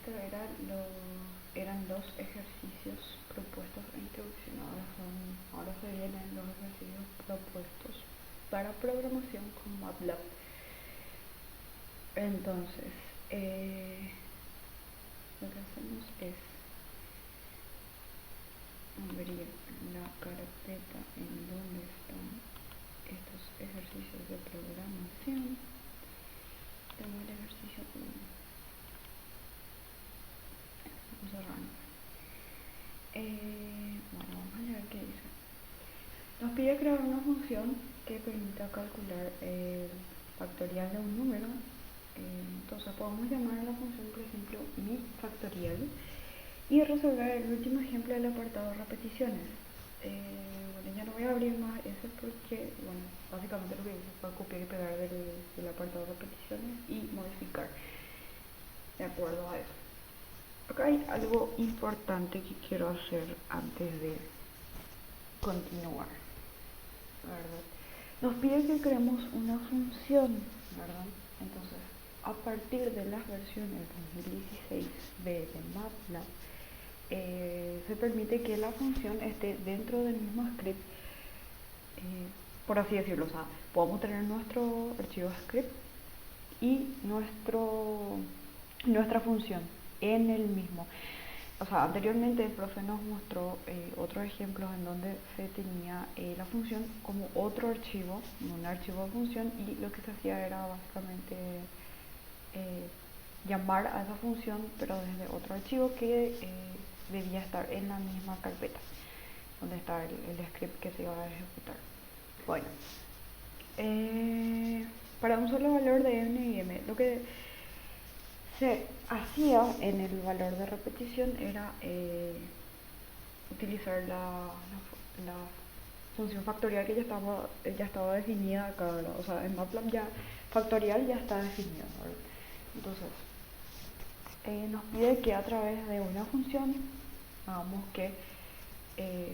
Estos eran los ejercicios propuestos e introducción. Ahora se vienen los ejercicios propuestos para programación con MATLAB. Entonces, lo que hacemos es abrir la carpeta en donde están estos ejercicios de programación. Tengo el ejercicio 1. Vamos a arrancar. Bueno, vamos a leer qué dice. Nos pide crear una función que permita calcular el factorial de un número. Entonces podemos llamar a la función, por ejemplo, mi factorial, y resolver el último ejemplo del apartado repeticiones. Bueno, ya no voy a abrir más ese porque, bueno, básicamente lo que hice fue copiar y pegar del apartado repeticiones y modificar de acuerdo a eso. Acá hay algo importante que quiero hacer antes de continuar, ¿verdad? Nos pide que creemos una función, ¿verdad? Entonces, a partir de las versiones 2016 de MATLAB, se permite que la función esté dentro del mismo script, por así decirlo. O sea, podemos tener nuestro archivo script y nuestra función en el mismo. O sea, anteriormente el profe nos mostró otros ejemplos en donde se tenía la función como otro archivo, un archivo de función, y lo que se hacía era básicamente llamar a esa función, pero desde otro archivo que debía estar en la misma carpeta donde está el script que se iba a ejecutar. Bueno, para un solo valor de n y m, lo que se hacía en el valor de repetición era utilizar la función factorial que ya estaba definida acá, ¿verdad? O sea, en MATLAB ya factorial ya está definido, ¿verdad? Entonces, nos pide que a través de una función hagamos que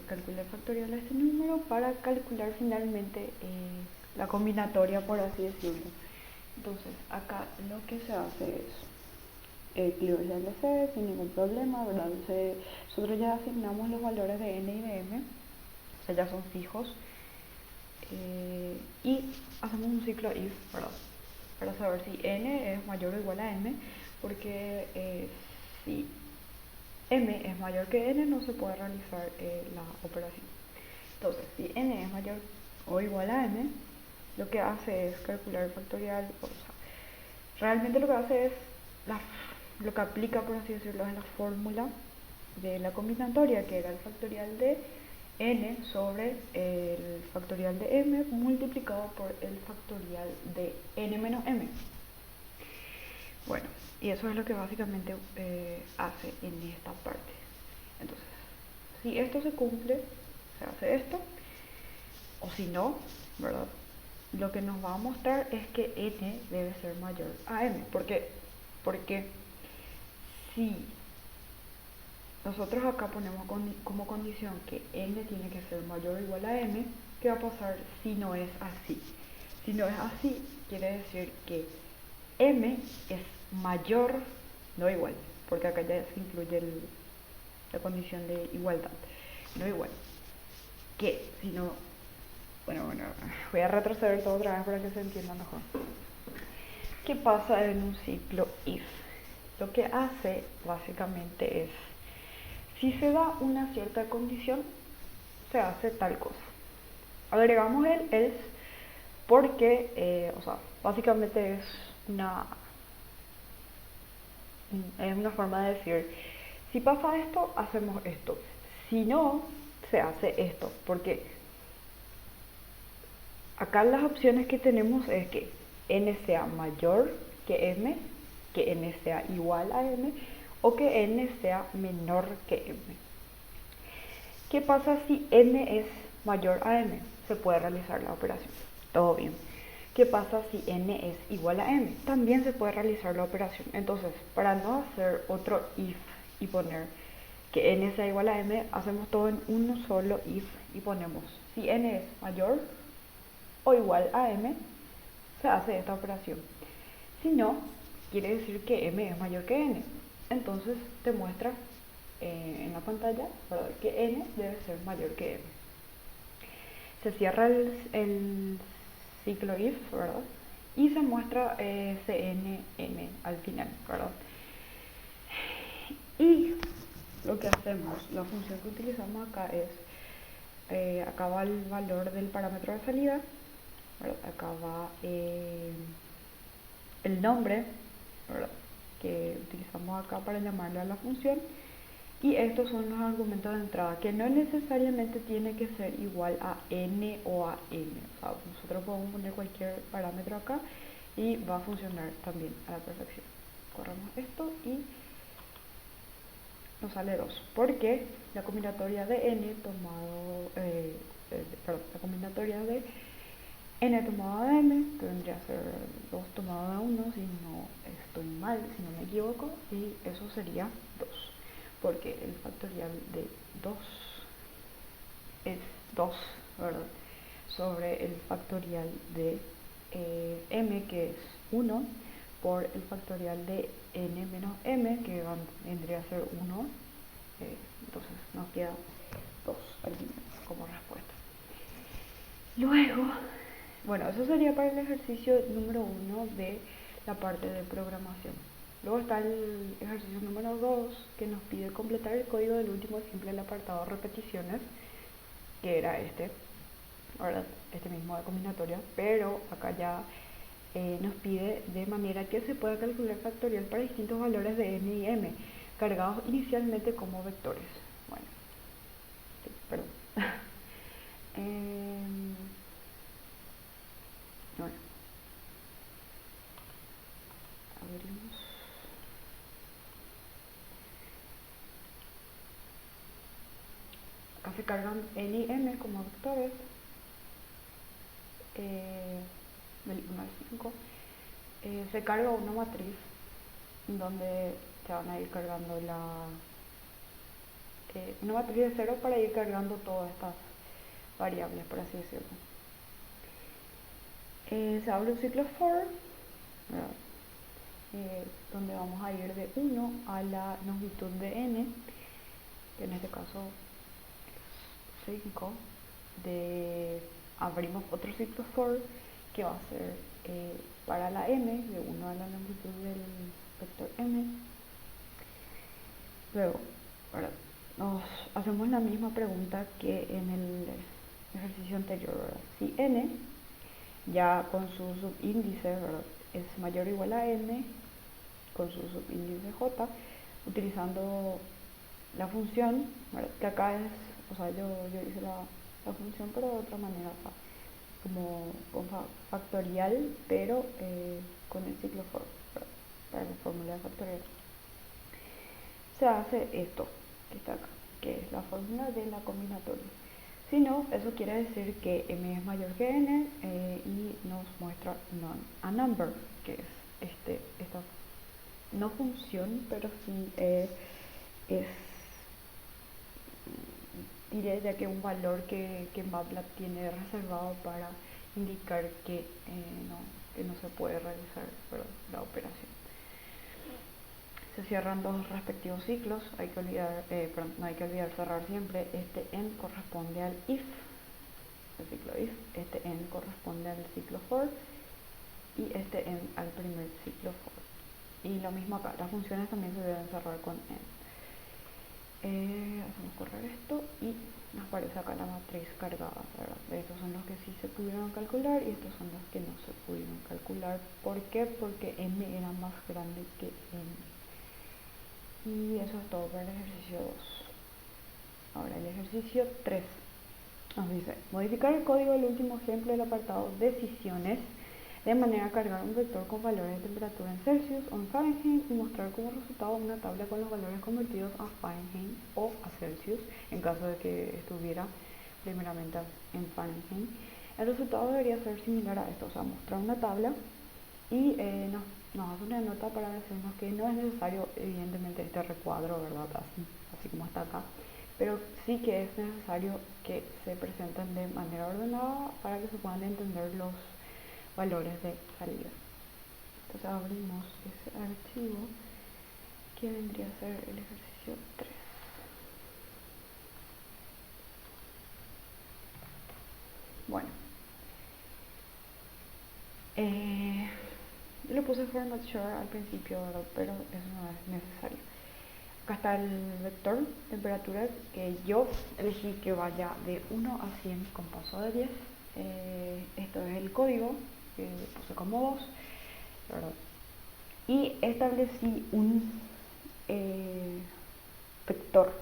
calcule el factorial de este número para calcular finalmente la combinatoria, por así decirlo. Entonces, acá lo que se hace es clic en LC sin ningún problema, ¿verdad? Nosotros ya asignamos los valores de n y de m, o sea, ya son fijos, y hacemos un ciclo if, ¿verdad? Para saber si n es mayor o igual a m, porque si m es mayor que n no se puede realizar la operación. Entonces, si n es mayor o igual a m, lo que hace es calcular el factorial. O sea, realmente lo que hace es lo que aplica, por así decirlo, es la fórmula de la combinatoria, que era el factorial de n sobre el factorial de m multiplicado por el factorial de n menos m. Bueno, y eso es lo que básicamente hace en esta parte. Entonces, si esto se cumple, se hace esto, o si no, ¿verdad? Lo que nos va a mostrar es que n debe ser mayor a m. Porque si nosotros acá ponemos como condición que n tiene que ser mayor o igual a m, ¿qué va a pasar si no es así? Si no es así, quiere decir que m es mayor, no igual, porque acá ya se incluye la condición de igualdad, no igual, que si no, bueno, voy a retroceder todo otra vez para que se entienda mejor. ¿Qué pasa en un ciclo if? Lo que hace básicamente es, si se da una cierta condición, se hace tal cosa. Agregamos el else porque, o sea, básicamente es una forma de decir, si pasa esto, hacemos esto. Si no, se hace esto. Porque acá las opciones que tenemos es que n sea mayor que m, que n sea igual a m, o que n sea menor que m. ¿Qué pasa si n es mayor a m? Se puede realizar la operación. Todo bien. ¿Qué pasa si n es igual a m? También se puede realizar la operación. Entonces, para no hacer otro if y poner que n sea igual a m, hacemos todo en uno solo if y ponemos si n es mayor o igual a m, se hace esta operación. Si no, quiere decir que m es mayor que n. entonces te muestra en la pantalla, ¿verdad?, que n debe ser mayor que m. Se cierra el ciclo if, ¿verdad?, y se muestra cnm al final, ¿verdad? Y lo que hacemos, la función que utilizamos acá es, acá va el valor del parámetro de salida, ¿verdad? Acá va el nombre, ¿verdad?, que utilizamos acá para llamarle a la función, y estos son los argumentos de entrada, que no necesariamente tiene que ser igual a n o a m. O sea, nosotros podemos poner cualquier parámetro acá y va a funcionar también a la perfección. Corremos esto y nos sale 2, porque la combinatoria de n tomado, la combinatoria de n tomado de m tendría que ser 2 tomado de 1, si no estoy mal, si no me equivoco, y eso sería 2, porque el factorial de 2 es 2, ¿verdad?, sobre el factorial de m, que es 1, por el factorial de n menos m, que vendría a ser 1, entonces nos queda 2 al final como respuesta. Luego, bueno, eso sería para el ejercicio número 1 de la parte de programación. Luego está el ejercicio número 2, que nos pide completar el código del último ejemplo del apartado repeticiones, que era ahora este mismo de combinatoria, pero acá ya nos pide de manera que se pueda calcular factorial para distintos valores de n y m, cargados inicialmente como vectores. Bueno, sí, perdón. Bueno, abrimos. Acá se cargan n y m como vectores, del 1 al 5. Se carga una matriz donde se van a ir cargando una matriz de 0 para ir cargando todas estas variables, por así decirlo. Se abre un ciclo for, donde vamos a ir de 1 a la longitud de n, que en este caso es 5. Abrimos otro ciclo for, que va a ser para la m, de 1 a la longitud del vector m. Luego, nos hacemos la misma pregunta que en el ejercicio anterior, ¿verdad? Si n, ya con su subíndice, ¿verdad?, es mayor o igual a n, con su subíndice j, utilizando la función, ¿verdad?, que acá es, o sea, yo hice la función pero de otra manera, o sea, como con factorial, pero con el ciclo for, ¿verdad?, para la fórmula de factorial. Se hace esto que está acá, que es la fórmula de la combinatoria. Si no, eso quiere decir que m es mayor que n, y nos muestra a number, que es esta no función, pero sí es, diré ya que un valor que MATLAB tiene reservado para indicar que no se puede realizar, ¿verdad?, la operación. Se cierran los respectivos ciclos, no hay que olvidar cerrar siempre. Este n corresponde al if, el ciclo if, este n corresponde al ciclo for, y este n al primer ciclo for. Y lo mismo acá, las funciones también se deben cerrar con n. Hacemos correr esto y nos aparece acá la matriz cargada, ¿verdad? Estos son los que sí se pudieron calcular y estos son los que no se pudieron calcular. ¿Por qué? Porque m era más grande que n. Y eso es todo para el ejercicio 2. Ahora el ejercicio 3 nos dice modificar el código del último ejemplo del apartado decisiones, de manera a cargar un vector con valores de temperatura en Celsius o en Fahrenheit y mostrar como resultado una tabla con los valores convertidos a Fahrenheit o a Celsius, en caso de que estuviera primeramente en Fahrenheit. El resultado debería ser similar a esto, o sea, mostrar una tabla y nos hace una nota para decirnos que no es necesario, evidentemente, este recuadro, ¿verdad?, así como está acá, pero sí que es necesario que se presenten de manera ordenada para que se puedan entender los valores de salida. Entonces abrimos ese archivo que vendría a ser el ejercicio 3. Bueno, lo puse format sure al principio, ¿verdad? Pero eso no es necesario. Acá está el vector temperatura que yo elegí que vaya de 1 a 100 con paso de 10. Esto es el código que puse como 2, ¿verdad? Y establecí un vector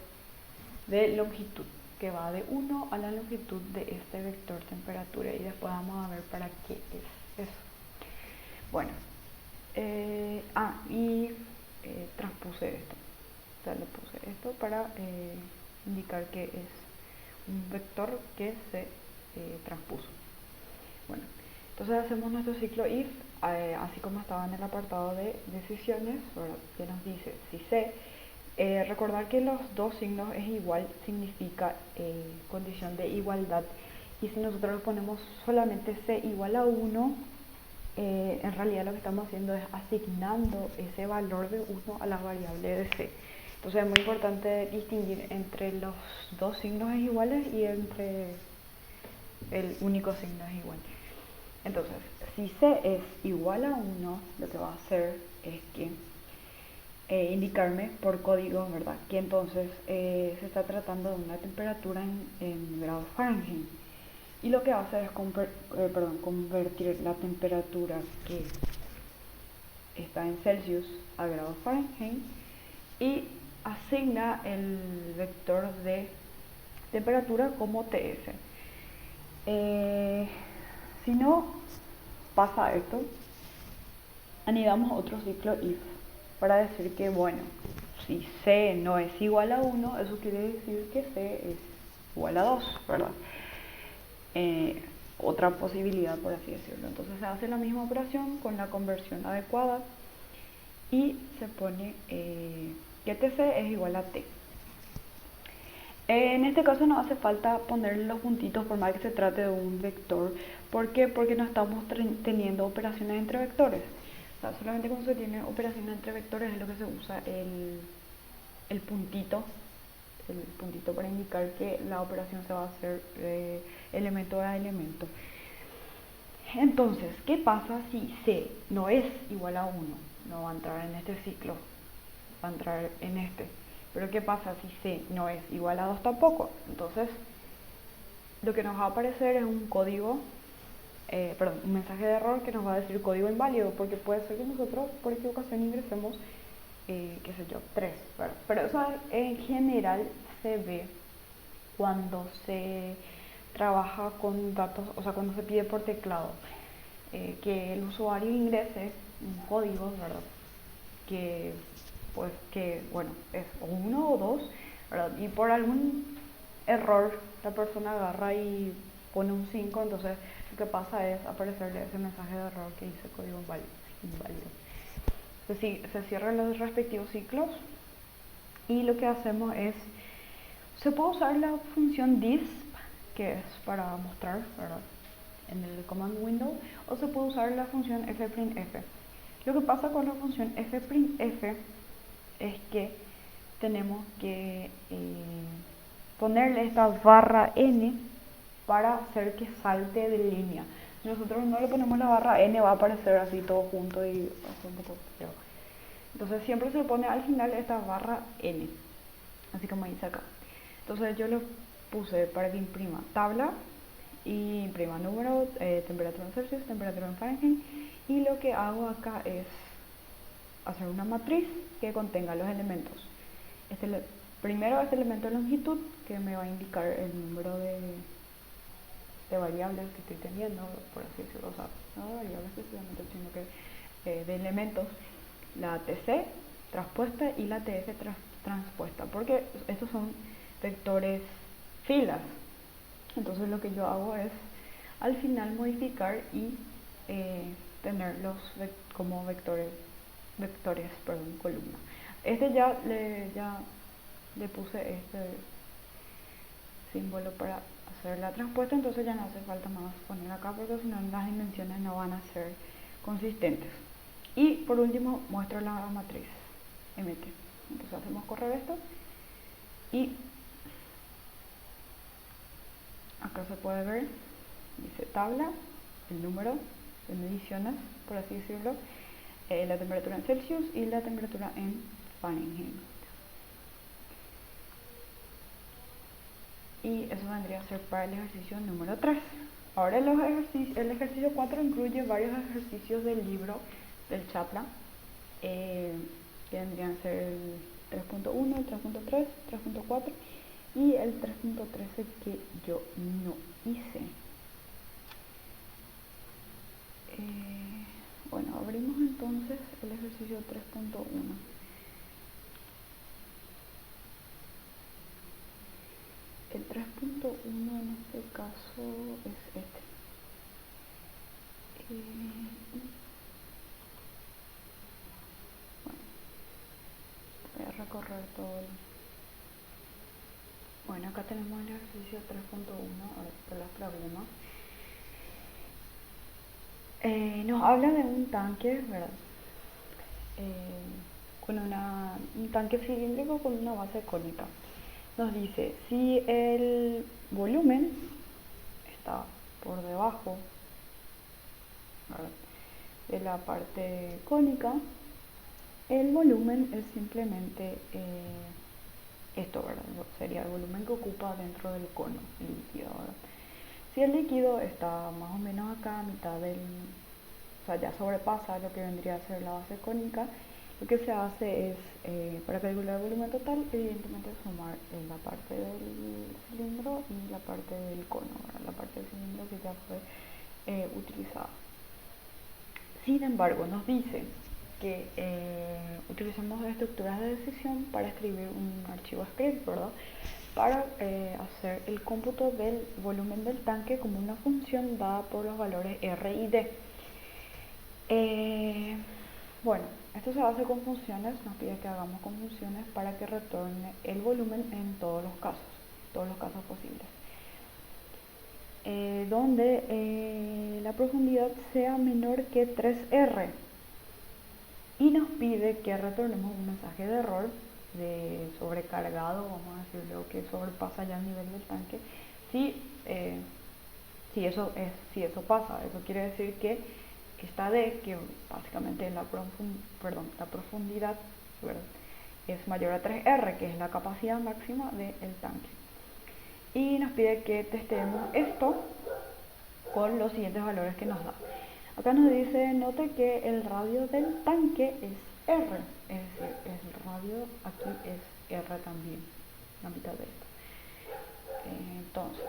de longitud que va de 1 a la longitud de este vector temperatura, y después vamos a ver para qué es eso. Bueno, transpuse esto, o sea, le puse esto para indicar que es un vector que se transpuso. Bueno, entonces hacemos nuestro ciclo if, así como estaba en el apartado de decisiones, que nos dice si C. Recordar que los dos signos es igual significa condición de igualdad, y si nosotros ponemos solamente C igual a 1, en realidad lo que estamos haciendo es asignando ese valor de 1 a la variable de C. Entonces es muy importante distinguir entre los dos signos es iguales y entre el único signo es igual. Entonces, si C es igual a 1, lo que va a hacer es que indicarme por código, ¿verdad?, que entonces se está tratando de una temperatura en grados Fahrenheit. Y lo que hace es convertir la temperatura que está en Celsius a grados Fahrenheit y asigna el vector de temperatura como TS. Si no pasa esto, anidamos otro ciclo if para decir que, bueno, si C no es igual a 1, eso quiere decir que C es igual a 2, ¿verdad? Otra posibilidad, por así decirlo. Entonces se hace la misma operación con la conversión adecuada y se pone que TC es igual a T. En este caso no hace falta ponerle los puntitos por más que se trate de un vector. ¿Por qué? Porque no estamos teniendo operaciones entre vectores. O sea, solamente cuando se tiene operaciones entre vectores es lo que se usa el puntito para indicar que la operación se va a hacer elemento a elemento. Entonces, ¿qué pasa si C no es igual a 1? No va a entrar en este ciclo, va a entrar en este. Pero ¿qué pasa si C no es igual a 2 tampoco? Entonces, lo que nos va a aparecer es un código, un mensaje de error que nos va a decir código inválido, porque puede ser que nosotros por equivocación ingresemos, 3, ¿verdad? Pero eso en general se ve cuando se trabaja con datos, o sea, cuando se pide por teclado, que el usuario ingrese un código, ¿verdad?, que bueno, es 1 o 2, ¿verdad?, y por algún error la persona agarra y pone un 5, entonces lo que pasa es aparecerle ese mensaje de error que dice código inválido. Entonces, se cierran los respectivos ciclos y lo que hacemos es, se puede usar la función disp, que es para mostrar, ¿verdad?, en el command window, o se puede usar la función f'f. Lo que pasa con la función f'f es que tenemos que ponerle esta barra n para hacer que salte de línea. Si nosotros no le ponemos la barra n, va a aparecer así todo junto y un poco feo. Entonces siempre se le pone al final esta barra n, así como dice acá. Entonces yo le puse para que imprima tabla y imprima número, temperatura en Celsius, temperatura en Fahrenheit, y lo que hago acá es hacer una matriz que contenga los elementos. Primero este elemento de longitud, que me va a indicar el número de variables que estoy teniendo, por así decirlo, o sea, no de variables precisamente, sino que de elementos, la TC transpuesta y la TF transpuesta, porque estos son vectores filas. Entonces lo que yo hago es al final modificar y tenerlos como vectores, columna. Ya le puse este símbolo para hacer la transpuesta, entonces ya no hace falta más poner acá, porque si no las dimensiones no van a ser consistentes. Y por último muestro la matriz MT. Entonces hacemos correr esto y acá se puede ver, dice tabla, el número de mediciones, por así decirlo, la temperatura en Celsius y la temperatura en Fahrenheit. Y eso vendría a ser para el ejercicio número 3. Ahora el ejercicio 4 incluye varios ejercicios del libro del Chapla, que vendrían a ser el 3.1, el 3.3, 3.4 y el 3.13 que yo no hice. Bueno, abrimos entonces el ejercicio 3.1. El 3.1 en este caso es este. Bueno, voy a recorrer todo Bueno, acá tenemos el ejercicio 3.1, a ver, por los problemas. Nos habla de un tanque, ¿verdad? Con un tanque cilíndrico con una base cónica. Nos dice, si el volumen está por debajo, ¿verdad?, de la parte cónica, el volumen es simplemente esto, ¿verdad? Sería el volumen que ocupa dentro del cono líquido, ¿verdad? Si el líquido está más o menos acá a mitad o sea, ya sobrepasa lo que vendría a ser la base cónica, lo que se hace es, para calcular el volumen total, evidentemente sumar la parte del cilindro y la parte del cono, ¿verdad? La parte del cilindro que ya fue utilizada. Sin embargo, nos dice que utilizamos estructuras de decisión para escribir un archivo script, ¿verdad?, para hacer el cómputo del volumen del tanque como una función dada por los valores R y D. Bueno, esto se hace con funciones, nos pide que hagamos con funciones para que retorne el volumen en todos los casos posibles. Donde la profundidad sea menor que 3R. Y nos pide que retornemos un mensaje de error, de sobrecargado, vamos a decirlo, que sobrepasa ya el nivel del tanque. Si eso pasa, eso quiere decir que esta D, que básicamente la profundidad, ¿verdad?, es mayor a 3R, que es la capacidad máxima del tanque. Y nos pide que testemos esto con los siguientes valores que nos da. Acá nos dice, note que el radio del tanque es R, es decir, el radio aquí es R también, la mitad de esto. Entonces,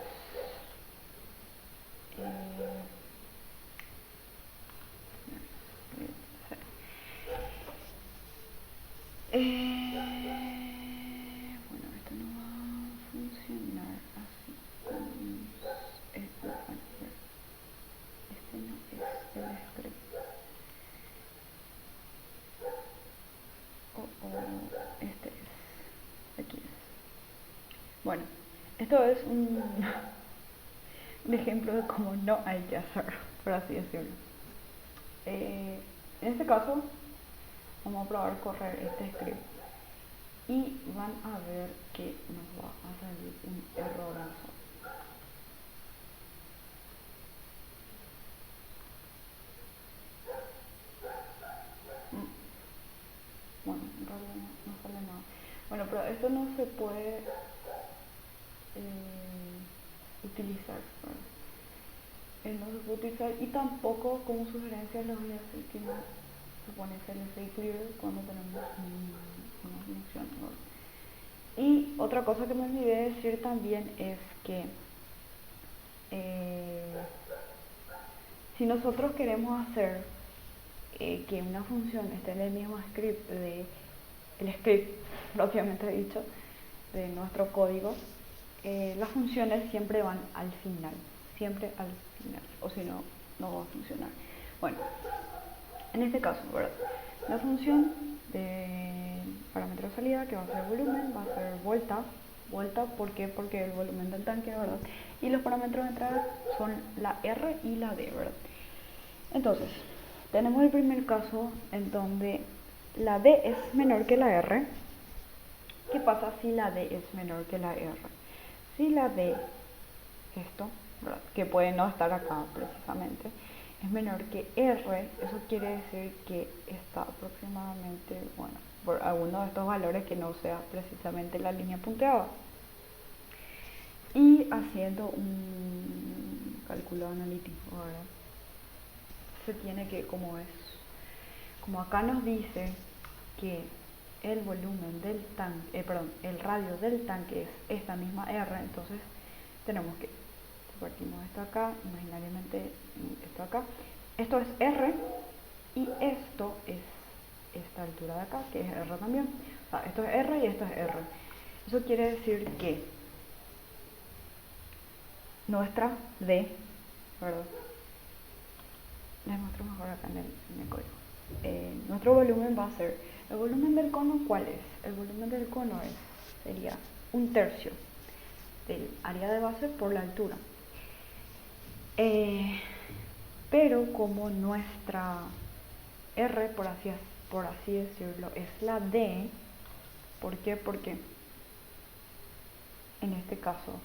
bueno, esto no va a funcionar así con esto. Este no es el script. Este es. Aquí es. Bueno, esto es un ejemplo de cómo no hay que hacer, por así decirlo. En este caso, vamos a probar correr este script y van a ver que nos va a salir un errorazo. Bueno, en realidad no sale nada. Bueno, pero esto no se puede utilizar, ¿verdad? No se puede utilizar, y tampoco como sugerencia les voy a decir que no se pone CLC clear cuando tenemos una función, ¿verdad? Y otra cosa que me olvidé decir también es que si nosotros queremos hacer que una función esté en el mismo script el script propiamente dicho de nuestro código, las funciones siempre van al final, o si no, no va a funcionar. Bueno, en este caso, ¿verdad?, la función de parámetro de salida, que va a ser volumen, va a ser volta, ¿por qué? Porque el volumen del tanque, ¿verdad? Y los parámetros de entrada son la R y la D, ¿verdad? Entonces, tenemos el primer caso en donde la D es menor que la R, ¿Qué pasa si la D es menor que la R? Si la D, esto, ¿verdad?, que puede no estar acá precisamente, es menor que R, eso quiere decir que está aproximadamente, bueno, por alguno de estos valores que no sea precisamente la línea punteada. Y haciendo un cálculo analítico, ¿verdad?, se tiene que, como acá nos dice que el volumen del tanque, el radio del tanque es esta misma R, entonces tenemos que, si partimos esto acá, imaginariamente esto acá, esto es R y esto es esta altura de acá, que es R también. O sea, esto es R y esto es R. Eso quiere decir que nuestra D, ¿verdad?, les muestro mejor acá en el código. Nuestro volumen va a ser, ¿el volumen del cono cuál es? El volumen del cono sería 1/3 del área de base por la altura. Pero como nuestra R, por así decirlo, es la D, ¿por qué? Porque en este caso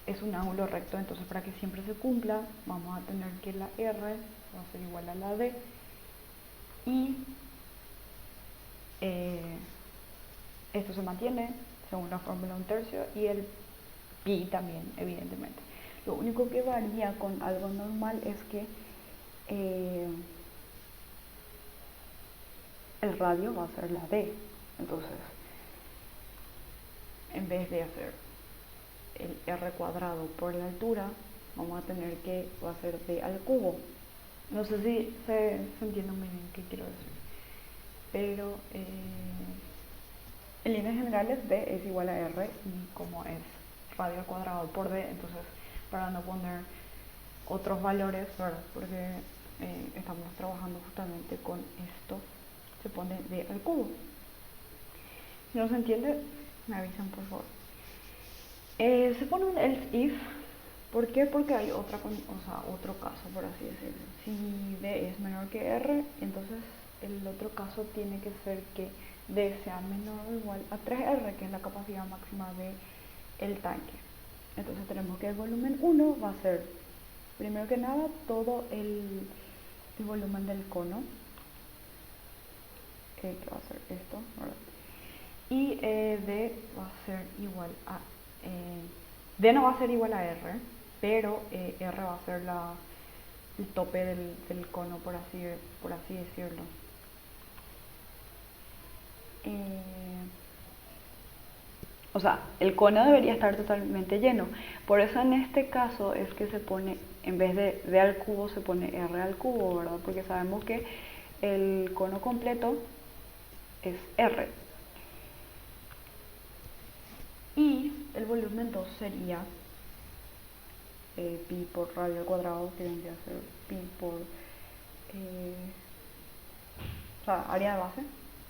es un ángulo recto, entonces para que siempre se cumpla vamos a tener que la R va a ser igual a la D y esto se mantiene según la fórmula 1/3 y el pi también, evidentemente. Lo único que varía con algo normal es que el radio va a ser la D, entonces en vez de hacer el R cuadrado por la altura, vamos a tener que va a ser D al cubo. No sé si se entiende muy bien qué quiero decir, pero en líneas generales D es igual a R y como es radio al cuadrado por D, entonces para no poner otros valores, ¿verdad?, porque estamos trabajando justamente con esto, se pone D al cubo. Si no se entiende, me avisan por favor. Se pone un else if. ¿Por qué? Porque hay otro caso, por así decirlo. Si D es menor que R, entonces el otro caso tiene que ser que D sea menor o igual a 3R, que es la capacidad máxima del tanque. Entonces tenemos que el volumen 1 va a ser, primero que nada, todo el volumen del cono, que va a ser esto, ¿verdad? Y D va a ser igual a... D no va a ser igual a R, pero R va a ser el tope del cono, por así decirlo. O sea, el cono debería estar totalmente lleno. Por eso en este caso es que se pone, en vez de D al cubo, se pone R al cubo, ¿verdad? Porque sabemos que el cono completo es R. Y el volumen 2 sería pi por radio al cuadrado, que vendría a ser pi por área de base,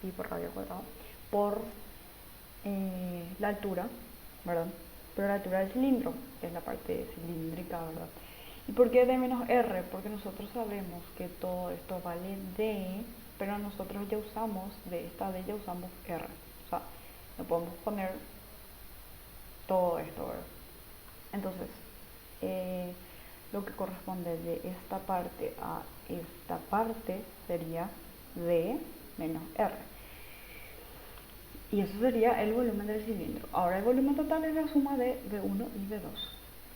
pi por radio al cuadrado, por la altura, ¿verdad? Pero la altura del cilindro, que es la parte cilíndrica, ¿verdad? ¿Y por qué D menos R? Porque nosotros sabemos que todo esto vale D, pero nosotros ya usamos, de esta D ya usamos R. O sea, no podemos poner todo esto, ¿verdad? Entonces, lo que corresponde de esta parte a esta parte sería D menos R. Y eso sería el volumen del cilindro. Ahora el volumen total es la suma de V1 y V2.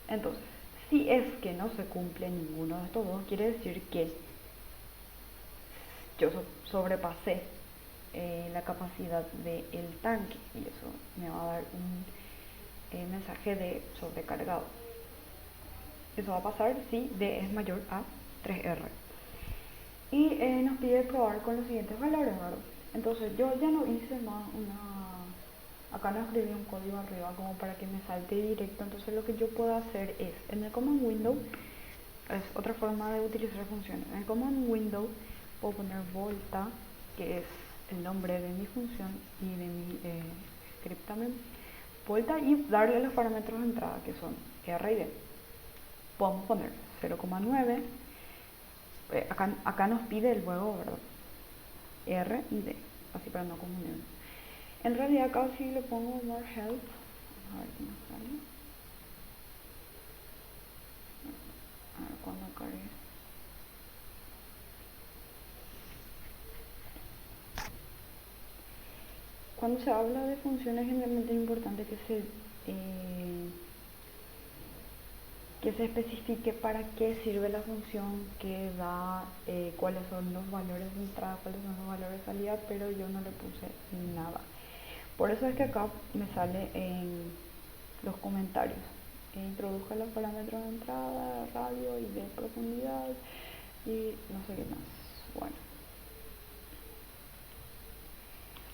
Entonces, si es que no se cumple ninguno de estos dos, quiere decir que yo sobrepasé la capacidad del tanque y eso me va a dar un mensaje de sobrecargado. Eso va a pasar si D es mayor a 3R. Y nos pide probar con los siguientes valores, ¿verdad? Entonces yo ya no hice más acá no escribí un código arriba como para que me salte directo, entonces lo que yo puedo hacer es, en el command window, es otra forma de utilizar funciones, en el command window puedo poner volta, que es el nombre de mi función y de mi script también, volta, y darle los parámetros de entrada que son R y D. Podemos poner 0,9, acá nos pide el luego, ¿verdad?, R y D, así para no confundirnos. En realidad acá si le pongo more help, a ver qué nos sale. A ver cuando cargue. Cuando se habla de funciones, generalmente es importante que se especifique para qué sirve la función, que da, cuáles son los valores de entrada, cuáles son los valores de salida, pero yo no le puse nada. Por eso es que acá me sale en los comentarios. Introduzca los parámetros de entrada, radio y de profundidad y no sé qué más. Bueno,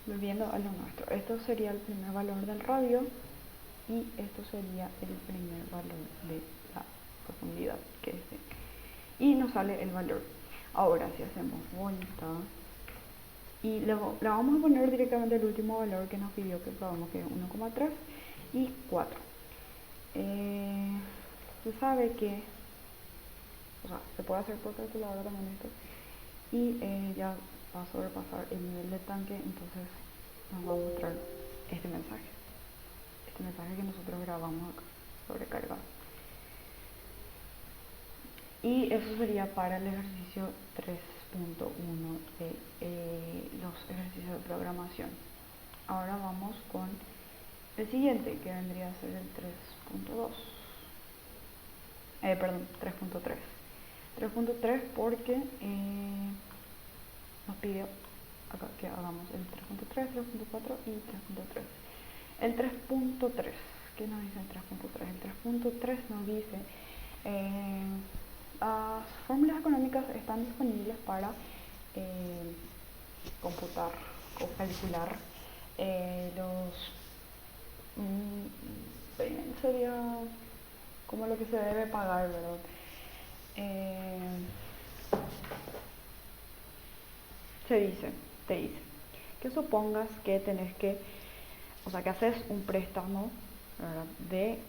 volviendo a lo nuestro. Esto sería el primer valor del radio y esto sería el primer valor de la profundidad, que es este. Y nos sale el valor. Ahora si hacemos vuelta y luego la vamos a poner directamente el último valor que nos pidió que probamos, que es 1,3 y 4. Se sabe que, o sea, se puede hacer por calculadora también esto, y ya va a sobrepasar el nivel de tanque, entonces nos va a mostrar este mensaje que nosotros grabamos acá, sobrecargado. Y eso sería para el ejercicio 3.1 de los ejercicios de programación. Ahora vamos con el siguiente, que vendría a ser el 3.2. Perdón, 3.3. 3.3 porque nos pidió acá que hagamos el 3.3, 3.4 y 3.3. El 3.3, ¿qué nos dice el 3.3? El 3.3 nos dice las fórmulas económicas están disponibles para computar o calcular sería como lo que se debe pagar, ¿verdad? Te dice que supongas que tenés que, o sea, que haces un préstamo, ¿verdad? De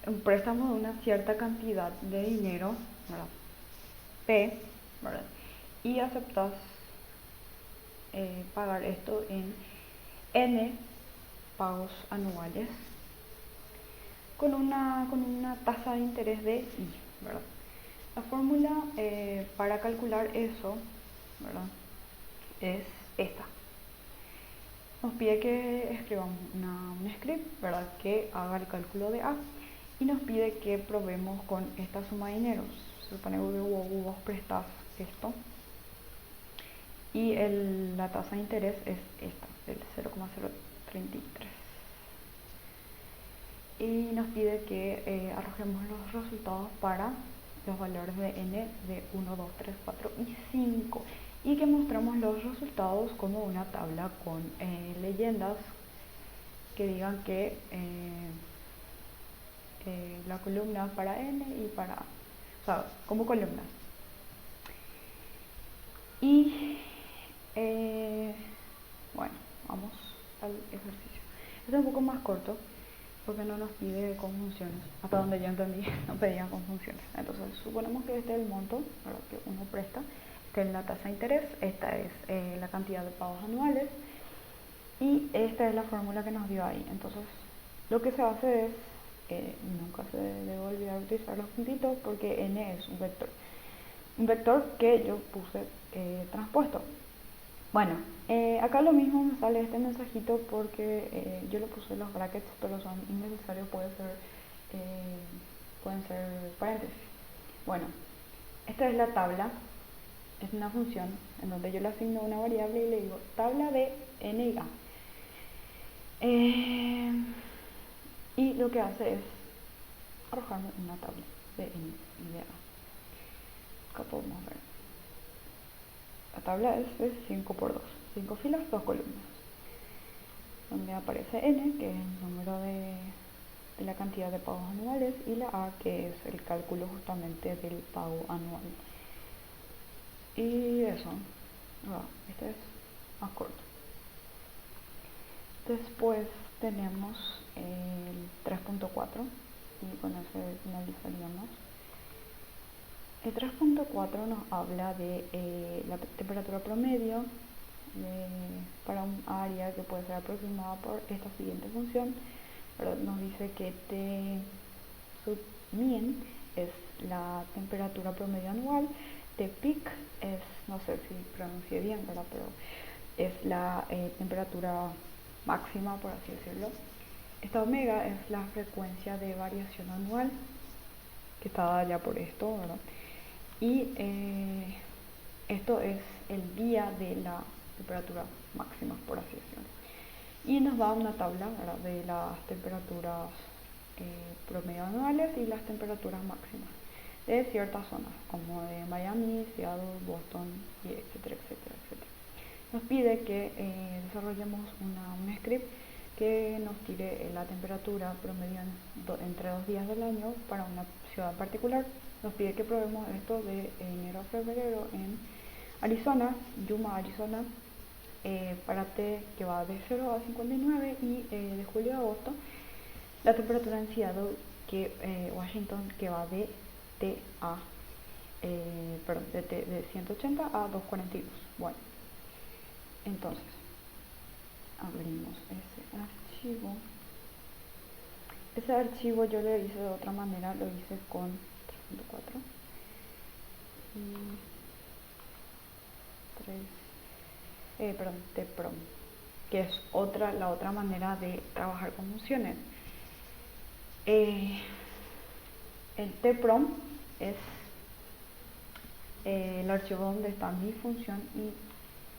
un préstamo de una cierta cantidad de dinero, ¿verdad? P, ¿verdad? Y aceptas pagar esto en N pagos anuales con una tasa de interés de I, ¿verdad? La fórmula para calcular eso, ¿verdad? Es esta. Nos pide que escribamos un script, ¿verdad? Que haga el cálculo de A y nos pide que probemos con esta suma de dinero. Se supone que vos prestas esto y la tasa de interés es esta, el 0,033. Y nos pide que arrojemos los resultados para los valores de n de 1, 2, 3, 4 y 5 y que mostremos los resultados como una tabla con leyendas que digan que la columna para n y para a, o sea, como columnas. Y bueno, vamos al ejercicio. Este es un poco más corto porque no nos pide conjunciones. Hasta donde yo entendí, no pedían conjunciones. Entonces, suponemos que este es el monto, ¿verdad?, que uno presta. Esta es la tasa de interés, esta es la cantidad de pagos anuales y esta es la fórmula que nos dio ahí. Entonces, lo que se hace es, nunca se debe olvidar utilizar los puntitos porque n es un vector. Un vector que yo puse transpuesto. Bueno, acá lo mismo me sale este mensajito porque yo le puse los brackets, pero son innecesarios, pueden ser paréntesis. Bueno, esta es la tabla, es una función en donde yo le asigno una variable y le digo tabla de n y a. Y lo que hace es arrojarme una tabla de n y de a. Acá podemos ver. La tabla es 5 por 2, 5 filas, 2 columnas, donde aparece n, que es el número de la cantidad de pagos anuales, y la a, que es el cálculo justamente del pago anual. Y eso, este es más corto. Después tenemos el 3.4 y con eso finalizaríamos. El 3.4 nos habla de la temperatura promedio para un área que puede ser aproximada por esta siguiente función, pero nos dice que T sub mean es la temperatura promedio anual, T peak es, no sé si pronuncié bien, ¿verdad? Pero es la temperatura máxima, por así decirlo. Esta omega es la frecuencia de variación anual, que está dada ya por esto, ¿verdad? Y esto es el día de la temperatura máxima, por así decirlo. Y nos da una tabla, ¿verdad?, de las temperaturas promedio anuales y las temperaturas máximas de ciertas zonas, como de Miami, Seattle, Boston, y etcétera, etcétera, etcétera. Nos pide que desarrollemos un script que nos tire la temperatura promedio entre 2 días del año para una ciudad en particular. Nos pide que probemos esto de enero a febrero en Arizona, Yuma, Arizona, para T que va de 0 a 59 y de julio a agosto la temperatura en Seattle, Washington, que va de T a de 180 a 242. Bueno, entonces abrimos ese archivo yo lo hice de otra manera, lo hice con 3.4 y 3 tprom, que es la otra manera de trabajar con funciones. El tprom es el archivo donde está mi función y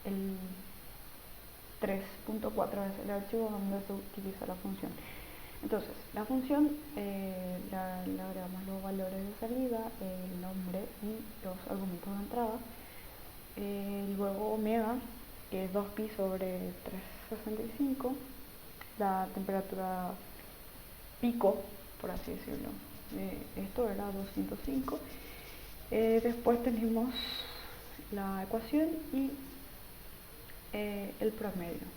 el 3.4 es el archivo donde se utiliza la función. Entonces, la función le agregamos los valores de salida, el nombre y los argumentos de entrada. Luego omega, que es 2pi sobre 365, la temperatura pico, por así decirlo. Esto era 205. Después tenemos la ecuación y el promedio.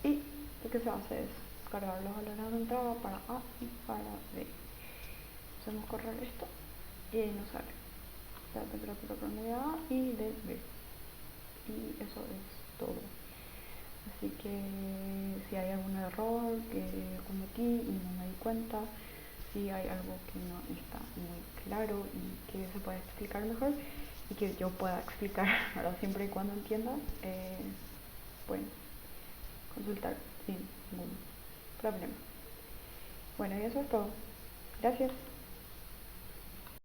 Y lo que se hace es cargar los valores de entrada para A y para B. Hacemos correr esto y ahí nos sale la temperatura promedio de A y de B. Y eso es todo. Así que si hay algún error que cometí y no me di cuenta, si hay algo que no está muy claro y que se puede explicar mejor y que yo pueda explicar, ¿verdad?, siempre y cuando entienda, pueden consultar sin ningún problema. Bueno, y eso es todo. Gracias.